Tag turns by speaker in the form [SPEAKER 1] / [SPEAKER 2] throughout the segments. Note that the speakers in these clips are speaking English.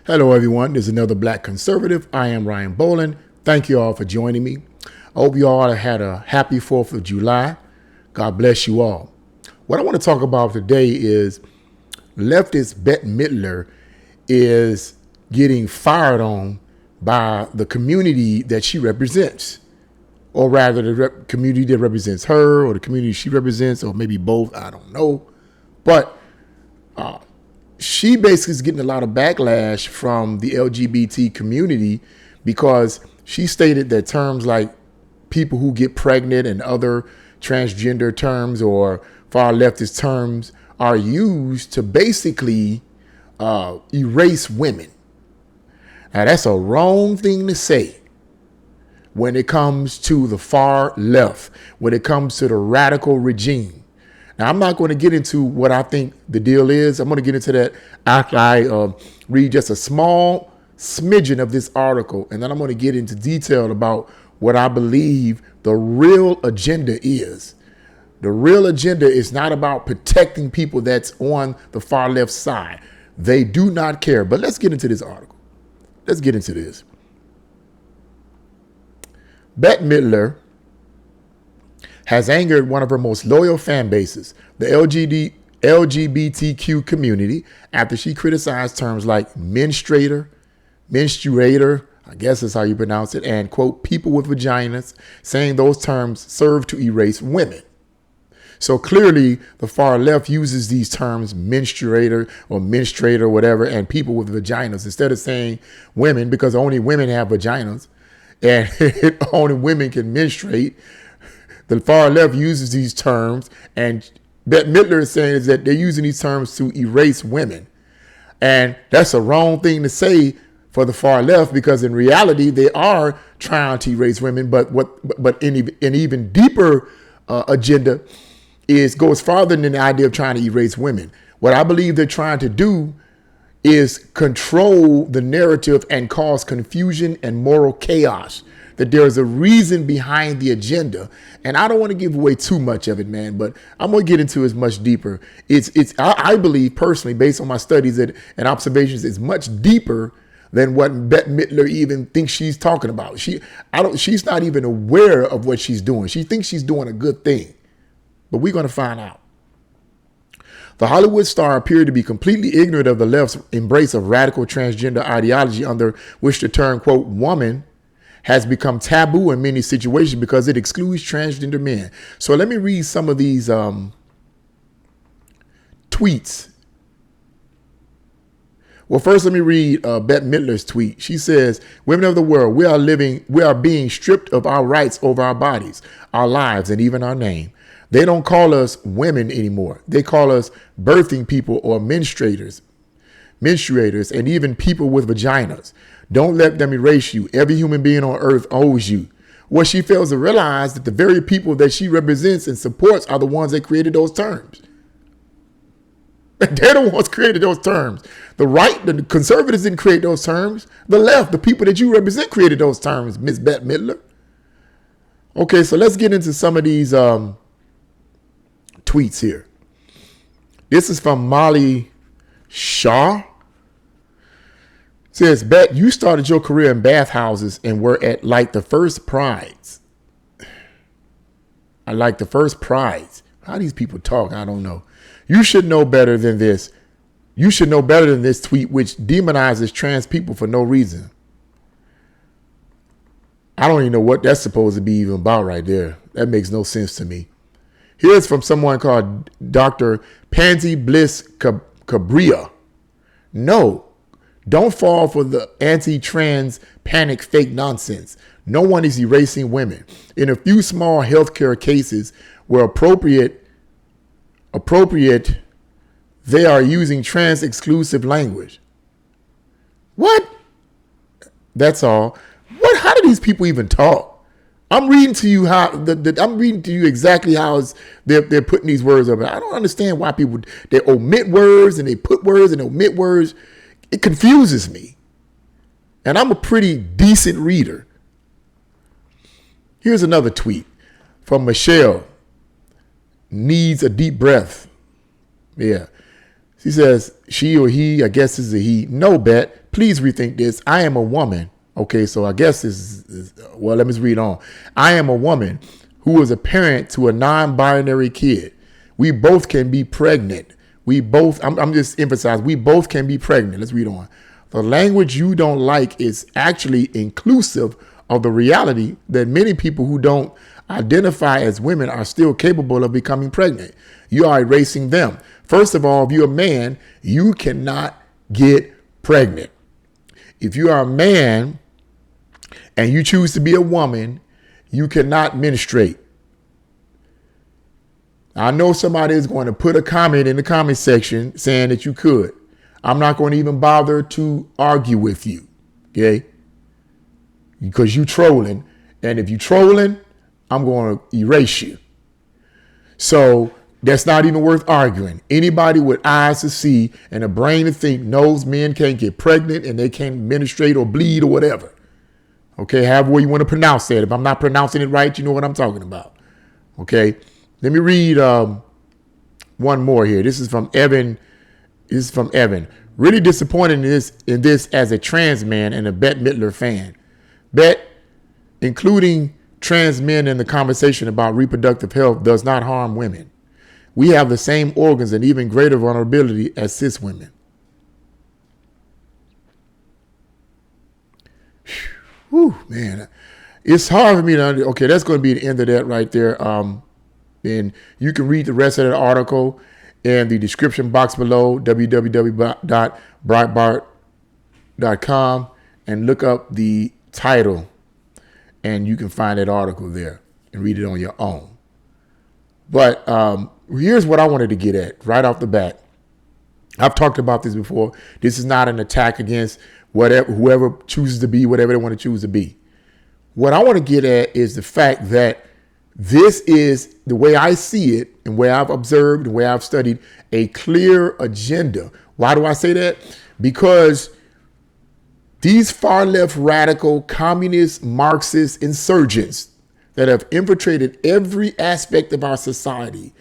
[SPEAKER 1] Hello, everyone. There's another Black Conservative. I am Ryan Boland. Thank you all for joining me. I hope you all had a happy 4th of July. God bless you all. What I want to talk about today is leftist Bette Midler is getting fired on by the community that she represents, or rather the community that represents her, or the community she represents, or maybe both. I don't know. But she basically is getting a lot of backlash from the LGBT community because she stated that terms like people who get pregnant and other transgender terms or far leftist terms are used to basically erase women. Now, that's a wrong thing to say when it comes to the far left, when it comes to the radical regime. Now, I'm not going to get into what I think the deal is. I'm going to get into that after I read just a small smidgen of this article, and then I'm going to get into detail about what I believe the real agenda is. The real agenda is not about protecting people that's on the far left side. They do not care. But let's get into this article. Let's get into this. Bette Midler has angered one of her most loyal fan bases, the LGBTQ community, after she criticized terms like menstruator, I guess that's how you pronounce it, and, quote, people with vaginas, saying those terms serve to erase women. So clearly, the far left uses these terms, menstruator or menstruator, whatever, and people with vaginas, instead of saying women, because only women have vaginas, and only women can menstruate. The far left uses these terms, and Bette Midler is saying is that they're using these terms to erase women. And that's a wrong thing to say for the far left, because in reality, they are trying to erase women. But an even deeper agenda goes farther than the idea of trying to erase women. What I believe they're trying to do is control the narrative and cause confusion and moral chaos. That there's a reason behind the agenda. And I don't want to give away too much of it, man, but I'm going to get into it much deeper. I believe personally, based on my studies and observations, it's much deeper than what Bette Midler even thinks she's talking about. She's not even aware of what she's doing. She thinks she's doing a good thing, but we're going to find out. The Hollywood star appeared to be completely ignorant of the left's embrace of radical transgender ideology, under which the term, quote, woman has become taboo in many situations because it excludes transgender men. So let me read some of these tweets. Well, first, let me read Bette Midler's tweet. She says, women of the world, we are being stripped of our rights over our bodies, our lives, and even our name. They don't call us women anymore. They call us birthing people or menstruators, and even people with vaginas. Don't let them erase you. Every human being on earth owes you. What she fails to realize that the very people that she represents and supports are the ones that created those terms. They're the ones created those terms. The right, the conservatives didn't create those terms. The left, the people that you represent, created those terms, Miss Bette Midler. Okay, so let's get into some of these tweets here. This is from Molly Shaw. Says, Bet, you started your career in bathhouses and were at like the first prize. I like the first prize. How these people talk, I don't know. You should know better than this. You should know better than this tweet, which demonizes trans people for no reason. I don't even know what that's supposed to be even about right there. That makes no sense to me. Here's from someone called Dr. Pansy Bliss Cabria. No. Don't fall for the anti-trans panic fake nonsense. No one is erasing women. In a few small healthcare cases where appropriate, they are using trans exclusive language. What? That's all. What? How do these people even talk? I'm reading to you exactly how they're putting these words up. I don't understand why people they omit words and they put words and omit words. It confuses me. And I'm a pretty decent reader. Here's another tweet from Michelle. Needs a deep breath. Yeah. She says, she or he, I guess is a he. No, Bet. please rethink this. I am a woman. Okay, so I guess well, let me read on. I am a woman who is a parent to a non-binary kid. We both can be pregnant. I'm just emphasizing, we both can be pregnant. Let's read on. The language you don't like is actually inclusive of the reality that many people who don't identify as women are still capable of becoming pregnant. You are erasing them. First of all, if you're a man, you cannot get pregnant. If you are a man and you choose to be a woman, you cannot menstruate. I know somebody is going to put a comment in the comment section saying that you could. I'm not going to even bother to argue with you, okay? Because you trolling. And if you trolling, I'm going to erase you. So that's not even worth arguing. Anybody with eyes to see and a brain to think knows men can't get pregnant and they can't menstruate or bleed or whatever. Okay, however you want to pronounce that. If I'm not pronouncing it right, you know what I'm talking about. Okay, let me read one more here. This is from Evan. Really disappointed in this as a trans man and a Bette Midler fan. Bette, including trans men in the conversation about reproductive health, does not harm women. We have the same organs and even greater vulnerability as cis women. Whew, man, it's hard for me to. Okay, that's going to be the end of that right there. And you can read the rest of the article in the description box below, www.breitbart.com, and look up the title, and you can find that article there and read it on your own. But here's what I wanted to get at right off the bat. I've talked about this before. This is not an attack against whoever chooses to be, whatever they want to choose to be. What I want to get at is the fact that this is, the way I see it and where I've observed and where I've studied, a clear agenda. Why do I say that? Because these far left radical communist Marxist insurgents that have infiltrated every aspect of our society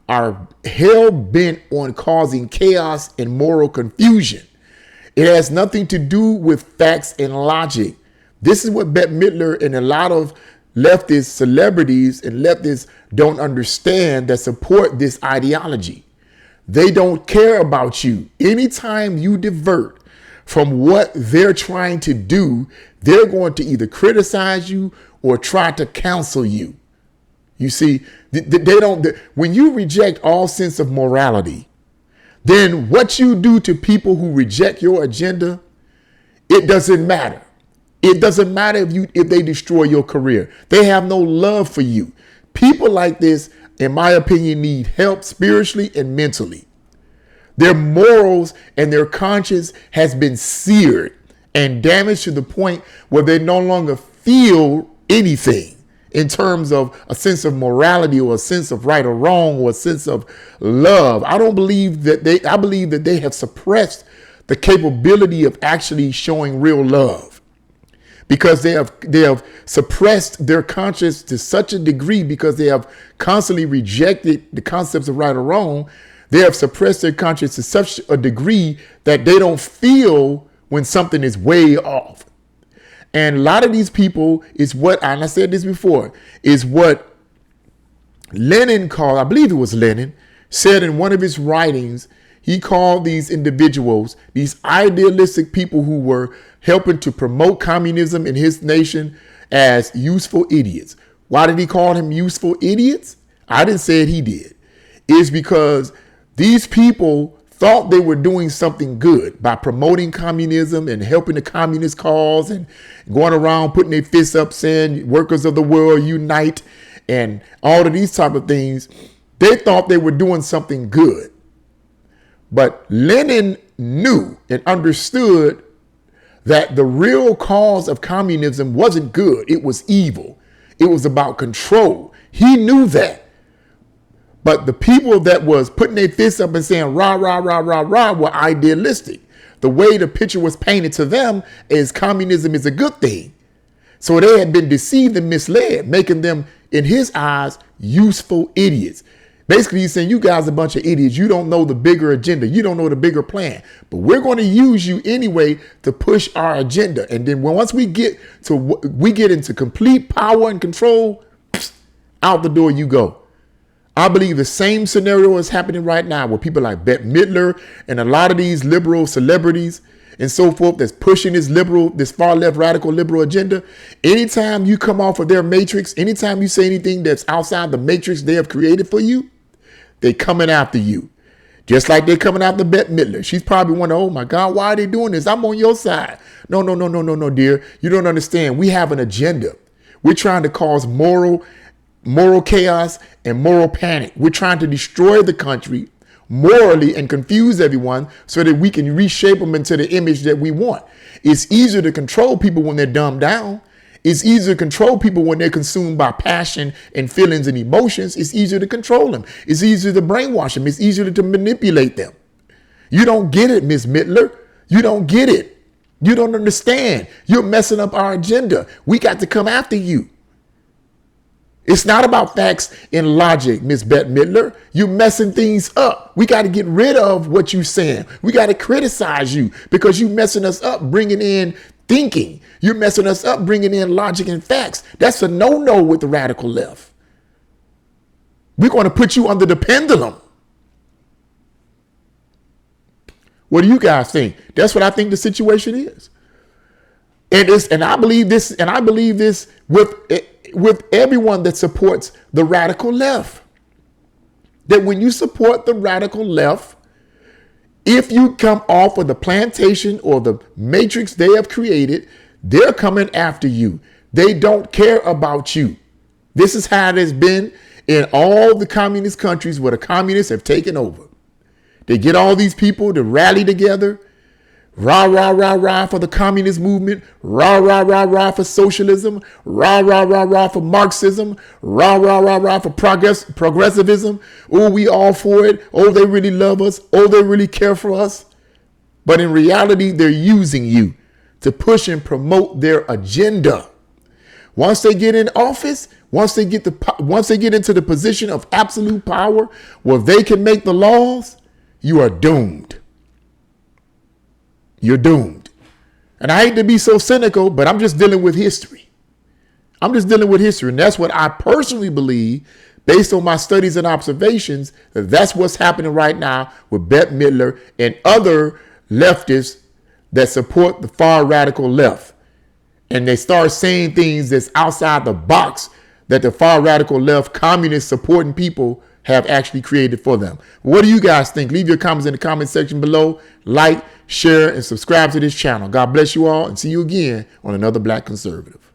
[SPEAKER 1] are hell bent on causing chaos and moral confusion. It has nothing to do with facts and logic. This is what Bette Midler and a lot of leftist celebrities and leftists don't understand that support this ideology. They don't care about you. Anytime you divert from what they're trying to do, they're going to either criticize you or try to counsel you. You see, when you reject all sense of morality, then what you do to people who reject your agenda, it doesn't matter. It doesn't matter if they destroy your career. They have no love for you. People like this, in my opinion, need help spiritually and mentally. Their morals and their conscience has been seared and damaged to the point where they no longer feel anything in terms of a sense of morality or a sense of right or wrong or a sense of love. I believe that they have suppressed the capability of actually showing real love, because they have suppressed their conscience to such a degree, because they have constantly rejected the concepts of right or wrong. They have suppressed their conscience to such a degree that they don't feel when something is way off. And a lot of these people is what, and I said this before, is what Lenin called, I believe it was Lenin, said in one of his writings, he called these individuals, these idealistic people who were helping to promote communism in his nation, as useful idiots. Why did he call them useful idiots? I didn't say it, he did. It's because these people thought they were doing something good by promoting communism and helping the communist cause and going around putting their fists up saying workers of the world unite and all of these type of things. They thought they were doing something good. But Lenin knew and understood that the real cause of communism wasn't good. It was evil. It was about control. He knew that. But the people that was putting their fists up and saying rah, rah, rah, rah, rah were idealistic. The way the picture was painted to them is communism is a good thing. So they had been deceived and misled, making them, in his eyes, useful idiots. Basically, he's saying you guys are a bunch of idiots. You don't know the bigger agenda. You don't know the bigger plan. But we're going to use you anyway to push our agenda. And then once we get into complete power and control, out the door you go. I believe the same scenario is happening right now with people like Bette Midler and a lot of these liberal celebrities and so forth that's pushing this far left radical liberal agenda. Anytime you come off of their matrix, anytime you say anything that's outside the matrix they have created for you, they coming after you. Just like they're coming after Bette Midler. She's probably wondering, oh my God, why are they doing this? I'm on your side. No, dear. You don't understand. We have an agenda. We're trying to cause moral chaos and moral panic. We're trying to destroy the country morally and confuse everyone so that we can reshape them into the image that we want. It's easier to control people when they're dumbed down. It's easier to control people when they're consumed by passion and feelings and emotions. It's easier to control them. It's easier to brainwash them. It's easier to manipulate them. You don't get it, Miss Midler. You don't get it. You don't understand. You're messing up our agenda. We got to come after you. It's not about facts and logic, Miss Bette Midler. You're messing things up. We got to get rid of what you're saying. We got to criticize you because you're messing us up, bringing in thinking. You're messing us up, bringing in logic and facts. That's a no-no with the radical left. We're going to put you under the pendulum. What do you guys think? That's what I think the situation is. And I believe this with everyone that supports the radical left. That when you support the radical left, if you come off of the plantation or the matrix they have created, they're coming after you. They don't care about you. This is how it has been in all the communist countries where the communists have taken over. They get all these people to rally together. Rah, rah, rah, rah for the communist movement. Rah, rah, rah, rah for socialism. Rah, rah, rah, rah for Marxism. Rah, rah, rah, rah for progressivism. Oh, we all for it. Oh, they really love us. Oh, they really care for us. But in reality, they're using you to push and promote their agenda. Once they get in office, once they get into the position of absolute power where they can make the laws, you are doomed. You're doomed. And I hate to be so cynical, but I'm just dealing with history. I'm just dealing with history. And that's what I personally believe, based on my studies and observations, that that's what's happening right now with Bette Midler and other leftists that support the far radical left. And they start saying things that's outside the box that the far radical left communist supporting people have actually created for them. What do you guys think? Leave your comments in the comment section below. Like, share, and subscribe to this channel. God bless you all and see you again on another Black Conservative.